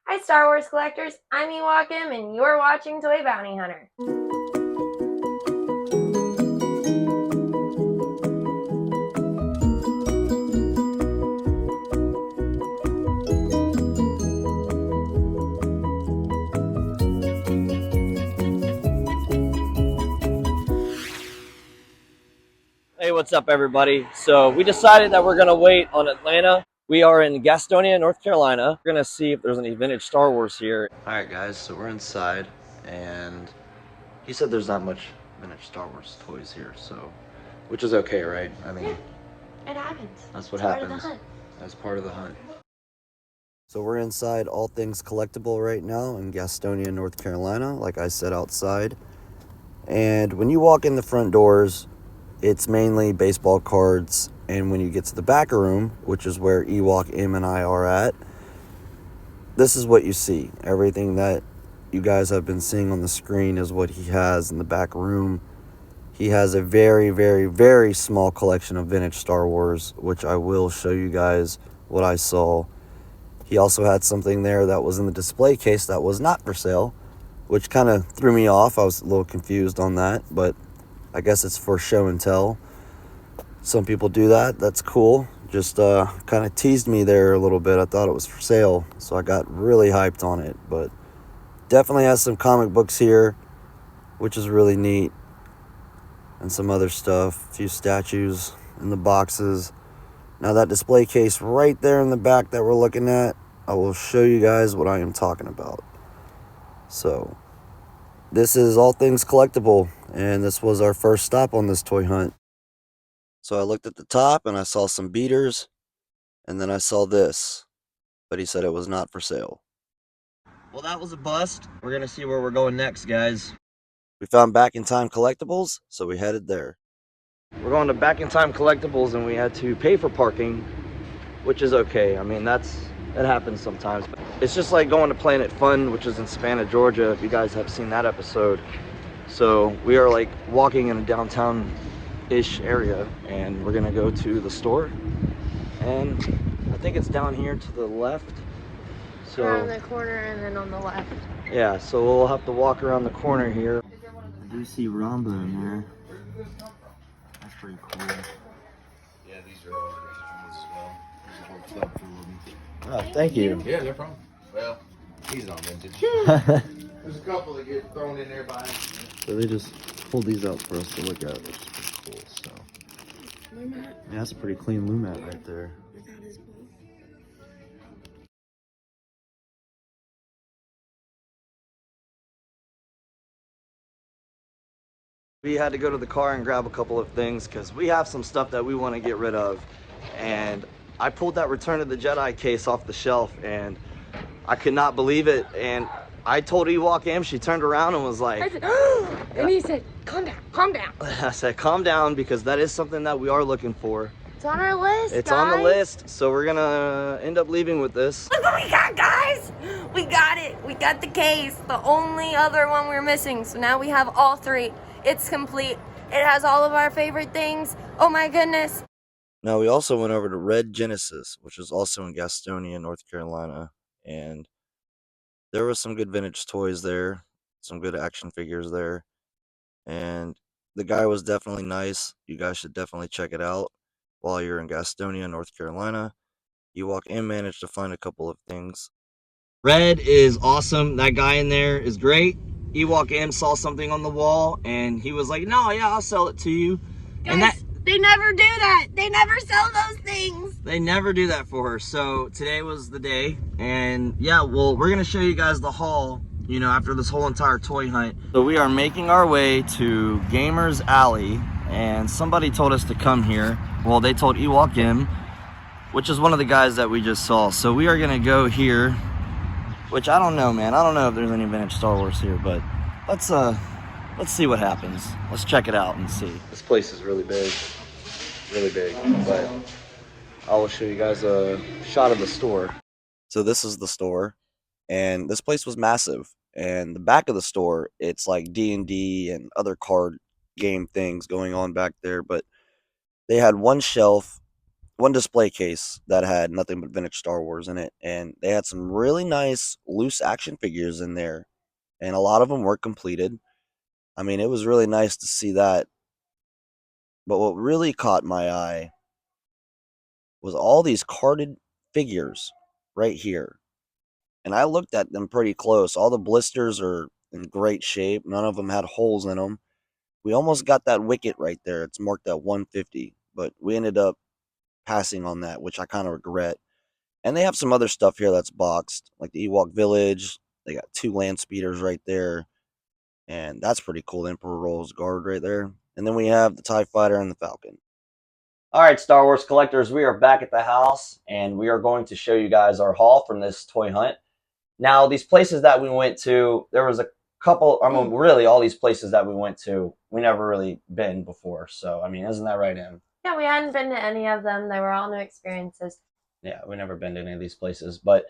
Hi Star Wars collectors, I'm Ewok and you're watching Toy Bounty Hunter. Hey, what's up, everybody? So we decided that we're gonna wait on Atlanta. We are in Gastonia, North Carolina. We're gonna see if there's any vintage Star Wars here. All right, guys. So we're inside, and he said there's not much vintage Star Wars toys here, so which is okay, right? I mean, It happens. that's what It's happens. part of the hunt. That's part of the hunt. So we're inside All Things Collectible right now in Gastonia, North Carolina. Like I said, outside. And when you walk in the front doors, it's mainly baseball cards, and when you get to the back room, which is where Ewok, M, and I are at, this is what you see. Everything that you guys have been seeing on the screen is what he has in the back room. He has a very, very, very small collection of vintage Star Wars, which I will show you guys what I saw. He also had something there that was in the display case that was not for sale, which kind of threw me off. I was a little confused on that, but I guess it's for show and tell. Some people do that. That's cool. Just kind of teased me there a little bit. I thought it was for sale, so I got really hyped on it. But definitely has some comic books here, which is really neat. And some other stuff. A few statues in the boxes. Now that display case right there in the back that we're looking at, I will show you guys what I am talking about. So this is All Things Collectible, and this was our first stop on this toy hunt. So I looked at the top and I saw some beaters, and then I saw this, but he said it was not for sale. Well, that was a bust. We're gonna see where we're going next, guys. We found Back in Time Collectibles, so we headed there. We're going to Back in Time Collectibles, and we had to pay for parking, which is okay. I mean, it happens sometimes. It's just like going to Planet Fun, which is in Savannah, Georgia, if you guys have seen that episode. So we are like walking in a downtown-ish area, and we're gonna go to the store. And I think it's down here to the left. So Around the corner and then on the left. yeah, so we'll have to walk around the corner here. I do see Ramba in there. That's pretty cool. Yeah, these are all vintage ones as well. There's a whole tub full of them. Oh, thank you. Yeah, no problem. Well, he's not vintage. There's a couple that get thrown in there by accident. So they just pulled these out for us to look at, which is pretty cool. So yeah, that's a pretty clean Lumat right there. We had to go to the car and grab a couple of things because we have some stuff that we want to get rid of. And I pulled that Return of the Jedi case off the shelf, and I could not believe it. And I told Ewok M, she turned around and was like, I said, oh! And he said, calm down, calm down. I said, calm down, because that is something that we are looking for. It's on our list, It's guys. on the list, so we're gonna end up leaving with this. Look what we got, guys! We got it. We got the case. The only other one we were missing. So now we have all three. It's complete. It has all of our favorite things. Oh my goodness. Now, we also went over to Red Genesis, which is also in Gastonia, North Carolina, and there was some good vintage toys there, some good action figures there, and the guy was definitely nice. You guys should definitely check it out while you're in Gastonia, North Carolina. You walk in, managed to find a couple of things. Red is awesome. That guy in there is great. Ewok M saw something on the wall, and he was like, no, yeah, I'll sell it to you. Guys, And that they never do that. They never sell those things. they never do that for her. So today was the day, and yeah, well, we're gonna show you guys the haul, you know, after this whole entire toy hunt. So we are making our way to Gamers Alley, and somebody told us to come here. Well, they told Ewok M, which is one of the guys that we just saw. So we are gonna go here, which I don't know, man. I don't know if there's any vintage Star Wars here, but let's see what happens. Let's check it out and see. This place is really big, but I will show you guys a shot of the store. So this is the store, and this place was massive. And the back of the store, it's like D&D and other card game things going on back there, but they had one shelf one display case that had nothing but vintage Star Wars in it, and they had some really nice loose action figures in there, and a lot of them were completed. I mean, it was really nice to see that. But what really caught my eye was all these carded figures right here. And I looked at them pretty close. All the blisters are in great shape. None of them had holes in them. We almost got that wicket right there. It's marked at 150, but we ended up passing on that, which I kind of regret. And they have some other stuff here that's boxed, like the Ewok Village. They got 2 land speeders right there, and that's pretty cool. The Emperor Rolls Guard right there. And then we have the TIE Fighter and the Falcon. All right, Star Wars collectors, we are back at the house, and we are going to show you guys our haul from this toy hunt. Now, these places that we went to, there was a couple, I mean, really all these places that we went to, we never really been before. So, I mean, isn't that right, Em? Yeah, we hadn't been to any of them. They were all new experiences. Yeah, we never been to any of these places, but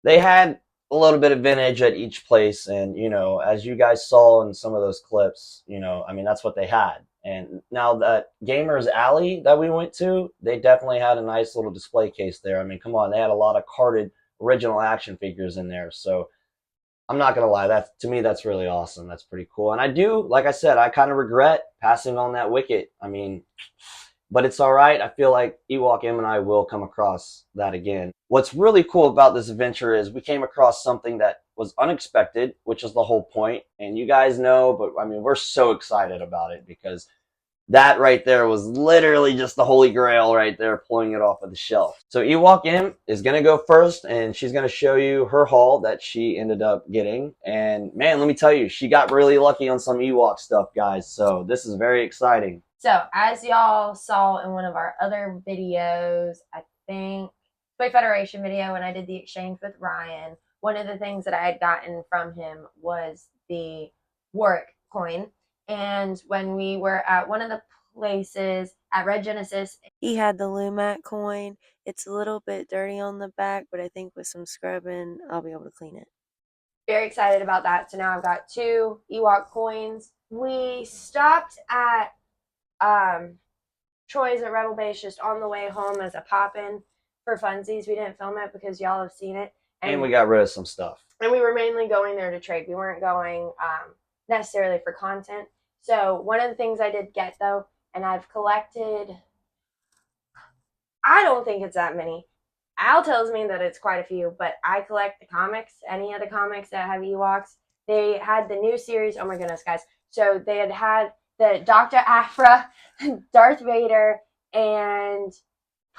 they had a little bit of vintage at each place. And, you know, as you guys saw in some of those clips, you know, I mean, that's what they had. And now that Gamers Alley that we went to, they definitely had a nice little display case there. I mean, come on, they had a lot of carded original action figures in there. So I'm not gonna lie, that to me that's really awesome. That's pretty cool. And I do, like I said, I kind of regret passing on that wicket. I mean, but it's all right. I feel like Ewok M and I will come across that again. What's really cool about this adventure is we came across something that was unexpected, which is the whole point. And you guys know, but I mean, we're so excited about it because that right there was literally just the holy grail right there, pulling it off of the shelf. So Ewok M is going to go first, and she's going to show you her haul that she ended up getting. And man, let me tell you, she got really lucky on some Ewok stuff, guys. So this is very exciting. So, as y'all saw in one of our other videos, I think Toy Federation video when I did the exchange with Ryan, one of the things that I had gotten from him was the Warwick coin. And when we were at one of the places at Red Genesis, he had the Lumac coin. It's a little bit dirty on the back, but I think with some scrubbing, I'll be able to clean it. Very excited about that. So now I've got 2 Ewok coins. We stopped at Troy's at Rebel Base just on the way home as a pop-in for funsies. We didn't film it because y'all have seen it. And we got rid of some stuff. And we were mainly going there to trade. We weren't going necessarily for content. So one of the things I did get, though, and I've collected, I don't think it's that many. Al tells me that it's quite a few, but I collect the comics, any of the comics that have Ewoks. They had the new series. Oh my goodness, guys. So they had the Dr. Aphra, Darth Vader, and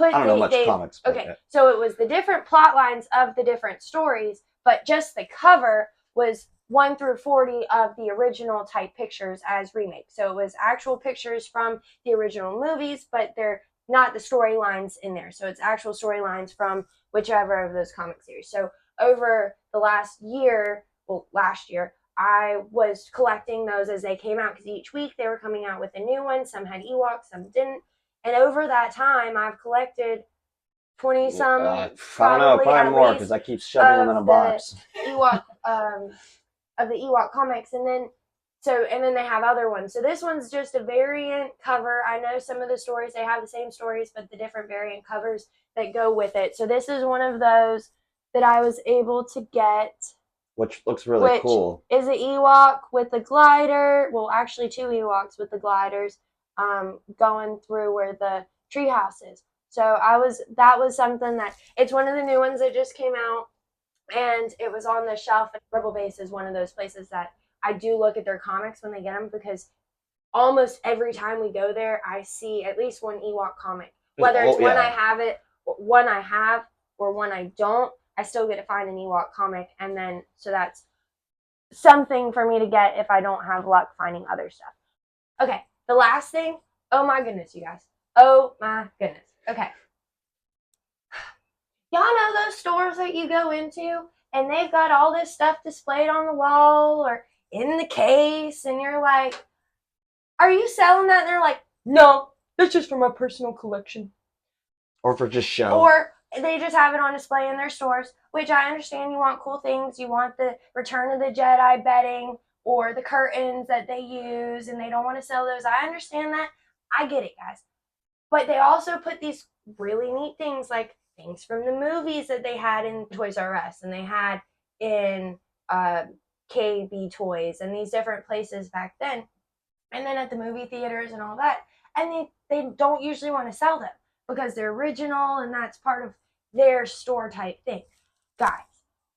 I don't know much comics. Okay, so it was the different plot lines of the different stories, but just the cover was 1 through 40 of the original type pictures as remakes. So it was actual pictures from the original movies, but they're not the storylines in there. So it's actual storylines from whichever of those comic series. So over the last year, I was collecting those as they came out because each week they were coming out with a new one. Some had Ewoks, some didn't. And over that time, I've collected 20-some. I don't know, probably more because I keep shoving them in a box. Ewok, of the Ewok comics, and then they have other ones. So this one's just a variant cover. I know some of the stories they have the same stories, but the different variant covers that go with it. So this is one of those that I was able to get. Which looks really cool. Is an Ewok with the glider. Well, actually 2 Ewoks with the gliders going through where the treehouse is. So that was something that, it's one of the new ones that just came out, and it was on the shelf. Rebel Base is one of those places that I do look at their comics when they get them, because almost every time we go there, I see at least one Ewok comic. Whether it's one I have or one I don't, I still get to find an Ewok comic, and then, so that's something for me to get if I don't have luck finding other stuff. Okay, the last thing, oh my goodness, you guys. Oh my goodness. Okay. Y'all know those stores that you go into, and they've got all this stuff displayed on the wall or in the case, and you're like, are you selling that? And they're like, no, that's just for my personal collection. Or for just show. Or they just have it on display in their stores, which I understand. You want cool things. You want the Return of the Jedi bedding or the curtains that they use, and they don't want to sell those. I understand that. I get it, guys. But they also put these really neat things like things from the movies that they had in Toys R Us and they had in KB Toys and these different places back then. And then at the movie theaters and all that. And they don't usually want to sell them because they're original and that's part of their store type thing. Guys,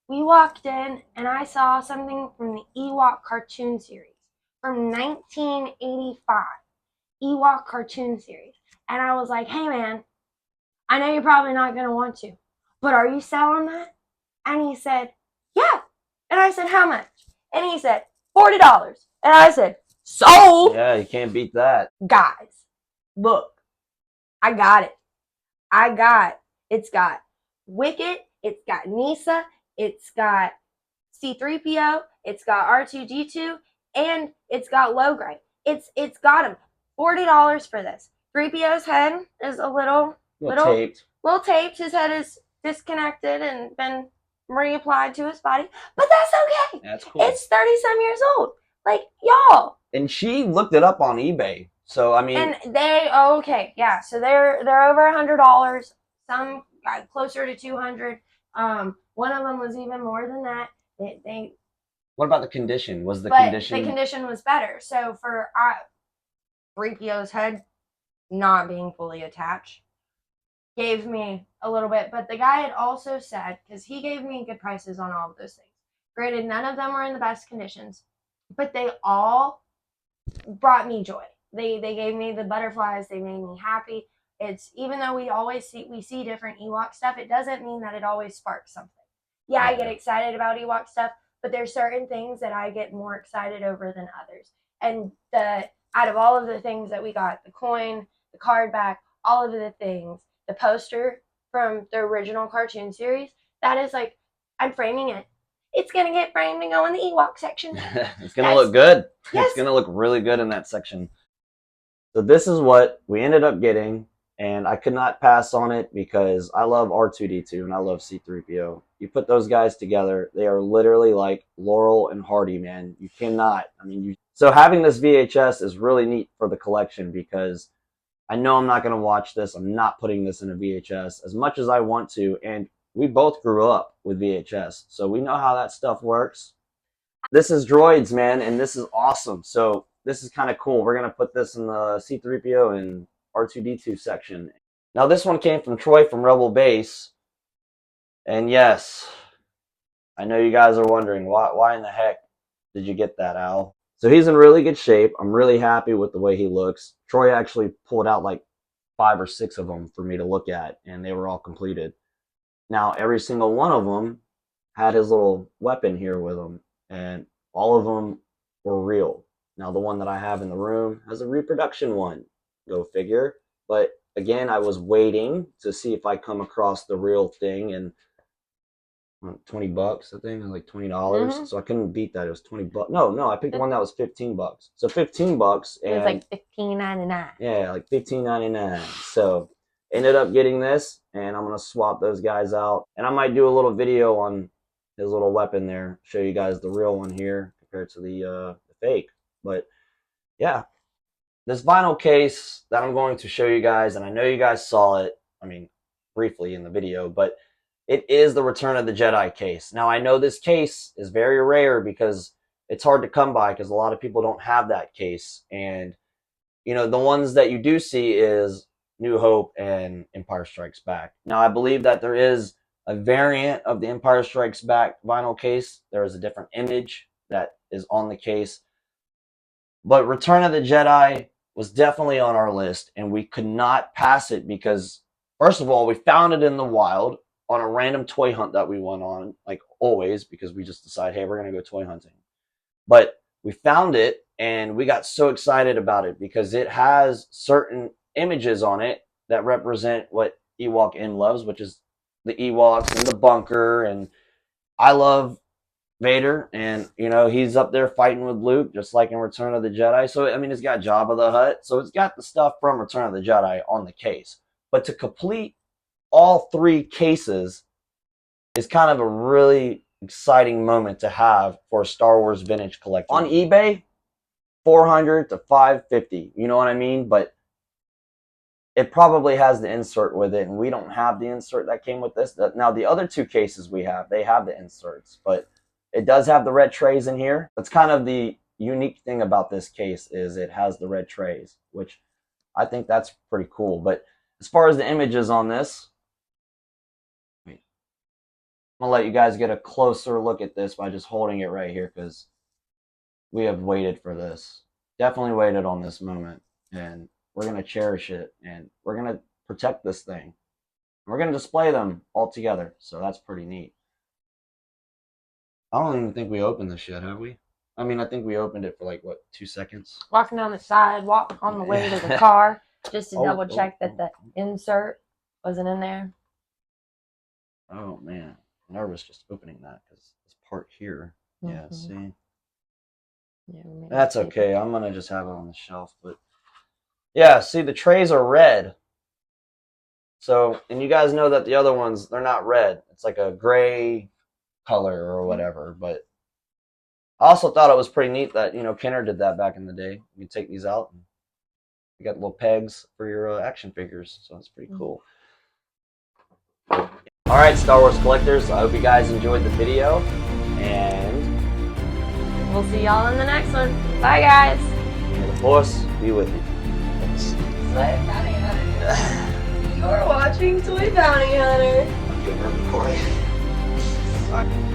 we walked in and I saw something from the Ewok cartoon series from 1985. Ewok cartoon series. And I was like, hey man, I know you're probably not going to want to, but are you selling that? And he said, yeah. And I said, how much? And he said, $40. And I said, sold. Yeah, you can't beat that. Guys, look, I got it. It's got Wicket, it's got Nisa, it's got C3PO, it's got R2D2, and it's got Logray. It's got them. $40 for this. 3PO's head is a little taped. Little taped. His head is disconnected and been reapplied to his body, but that's okay. That's cool. It's 30-some years old. Like, y'all. And she looked it up on eBay. So I mean, and yeah. So they're over $100. Some got closer to 200. One of them was even more than that. They what about the condition? Was the but condition? The condition was better. So for 3PO's head not being fully attached, gave me a little bit. But the guy had also said, because he gave me good prices on all of those things. Granted, none of them were in the best conditions, but they all brought me joy. They gave me the butterflies. They made me happy. It's even though we see different Ewok stuff, it doesn't mean that it always sparks something. Yeah, I get excited about Ewok stuff, but there's certain things that I get more excited over than others. And out of all of the things that we got, the coin, the card back, all of the things, the poster from the original cartoon series, that is like, I'm framing it. It's going to get framed and go in the Ewok section. It's going to look good. Yes. It's going to look really good in that section. So this is what we ended up getting, and I could not pass on it because I love R2D2 and I love C3PO. You put those guys together, they are literally like Laurel and Hardy, man. You cannot. So having this VHS is really neat for the collection because I know I'm not going to watch this. I'm not putting this in a VHS as much as I want to, and we both grew up with VHS, so we know how that stuff works. This is Droids, man, and this is awesome. So this is kind of cool. We're going to put this in the C3PO and R2D2 section. Now this one came from Troy from Rebel Base. And yes, I know you guys are wondering, why in the heck did you get that, Al? So he's in really good shape. I'm really happy with the way he looks. Troy actually pulled out like 5 or 6 of them for me to look at, and they were all completed. Now, every single one of them had his little weapon here with him, and all of them were real. Now, the one that I have in the room has a reproduction one. Go figure. But again, I was waiting to see if I come across the real thing, and $20, I think, like $20. Mm-hmm. So I couldn't beat that. It was $20. No, I picked one that was $15. So $15, and it was like $15.99. Yeah, like $15.99. So ended up getting this, and I'm gonna swap those guys out, and I might do a little video on his little weapon there, show you guys the real one here compared to the fake. But yeah, this vinyl case that I'm going to show you guys, and I know you guys saw it, briefly in the video, but it is the Return of the Jedi case. Now, I know this case is very rare because it's hard to come by because a lot of people don't have that case. And, the ones that you do see is New Hope and Empire Strikes Back. Now, I believe that there is a variant of the Empire Strikes Back vinyl case. There is a different image that is on the case. But Return of the Jedi was definitely on our list, and we could not pass it because, first of all, we found it in the wild on a random toy hunt that we went on, like always, because we just decided, hey, we're going to go toy hunting. But we found it, and we got so excited about it because it has certain images on it that represent what Ewok N loves, which is the Ewoks and the bunker. And I love Vader, and, he's up there fighting with Luke, just like in Return of the Jedi. So, it's got Jabba the Hutt. So it's got the stuff from Return of the Jedi on the case. But to complete all 3 cases is kind of a really exciting moment to have for a Star Wars vintage collector. On eBay, $400 to $550, you know what I mean? But it probably has the insert with it, and we don't have the insert that came with this. Now, the other two cases we have, they have the inserts, but it does have the red trays in here. That's kind of the unique thing about this case, is it has the red trays, which I think that's pretty cool. But as far as the images on this, I'm going to let you guys get a closer look at this by just holding it right here, because we have waited for this. Definitely waited on this moment, and we're going to cherish it, and we're going to protect this thing. We're going to display them all together, so that's pretty neat. I don't even think we opened this yet, have we? I mean, I think we opened it for like, what, 2 seconds? Walking down the sidewalk on the way to the car just to double check that the insert wasn't in there. Oh, man. I'm nervous just opening that, because this part here. Yeah, see? Yeah, That's okay. I'm going to just have it on the shelf, but yeah, see, the trays are red. So, and you guys know that the other ones, they're not red. It's like a gray color or whatever. But I also thought it was pretty neat that, you know, Kenner did that back in the day. You can take these out, and you got little pegs for your action figures. So that's pretty cool. All right, Star Wars collectors, I hope you guys enjoyed the video, and we'll see y'all in the next one. Bye, guys. May the Force be with you. Toy Bounty Hunter. You're watching Toy Bounty Hunter. I'm giving her recording. All right.